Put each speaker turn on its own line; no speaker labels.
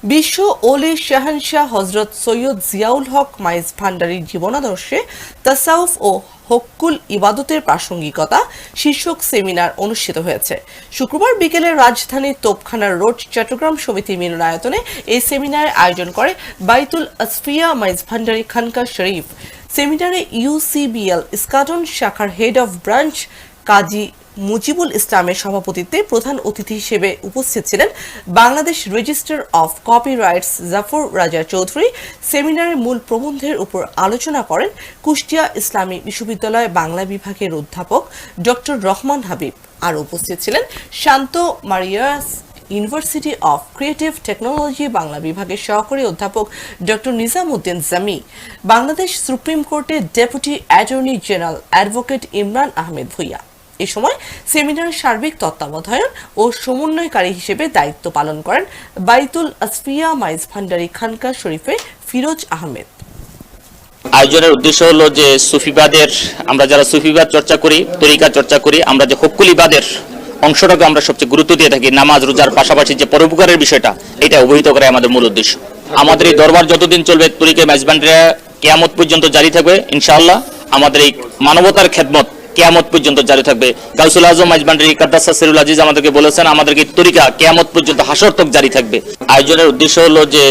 বিশ্ব ওলি শাহনশাহ হজরত সৈয়দ জিয়াউল হক মাইজ ভান্ডারীর জীবনাদর্শে তাসাউফ ও হক্কুল ইবাদতের প্রাসঙ্গিকতা শীর্ষক সেমিনার অনুষ্ঠিত হয়েছে। শুক্রবার বিকেলে রাজধানীর তোপখানার রোড চট্টগ্রাম সমিতি মিলনায়তনে এই সেমিনারের আয়োজন করে বাইতুল আসফিয়া মাইজ ভান্ডারী খানকা শরীফ। সেমিনারে ইউসিবিএল ইস্কাটন শাখার হেড অফ ব্রাঞ্চ কাজী মুজিবুল ইসলামের সভাপতিত্বে প্রধান অতিথি হিসেবে উপস্থিত ছিলেন Bangladesh registrar of copyrights Zafar রাজা চৌধুরী। সেমিনারের মূল প্রবন্ধের উপর আলোচনা করেন কুষ্টিয়া ইসলামী বিশ্ববিদ্যালয় বাংলা বিভাগের অধ্যাপক ডক্টর রহমান হাবিব। আর উপস্থিত ছিলেন Shanto Mariam university of creative technology Bangla বিভাগের সহকারী অধ্যাপক ডক্টর নিজামউদ্দিন জামি, বাংলাদেশ সুপ্রিম কোর্টের deputy attorney general advocate Imran Ahmed Bhuiyan. এ সময় সেমিনারের সার্বিক তত্ত্বাবধায়ন ও সমন্বয়কারী হিসেবে দায়িত্ব পালন করেন বাইতুল আসফিয়া মাইজ ভান্ডারী খানকা শরীফের ফিরোজ আহমেদ।
আয়োজনের উদ্দেশ্য হলো যে সুফিবাদের, আমরা যারা সুফিবাদ চর্চা করি, তরিকা চর্চা করি, আমরা যে হক্কুল ইবাদের অংশটাকে আমরা সবচেয়ে গুরুত্ব দিয়ে থাকি, নামাজ রোজার পাশাপাশি যে পরোপকারের বিষয়টা, এটা অবহিত করা আমাদের মূল উদ্দেশ্য। আমাদের এই দরবার যতদিন চলবে, তরিকা মাইজ ভান্ডারী কিয়ামত পর্যন্ত জারি থাকবে ইনশাআল্লাহ। আমাদের এই মানবতার খেদমত কিয়ামত পর্যন্ত জারি থাকবে। গাউসুল আজম মাইজ ভান্ডারী কাদ্দাসা সিরুল আজিজ আমাদেরকে বলেছেন, আমাদেরকে তরিকা কিয়ামত পর্যন্ত হাসর তক জারি থাকবে। আয়োজনের উদ্দেশ্য হলো যে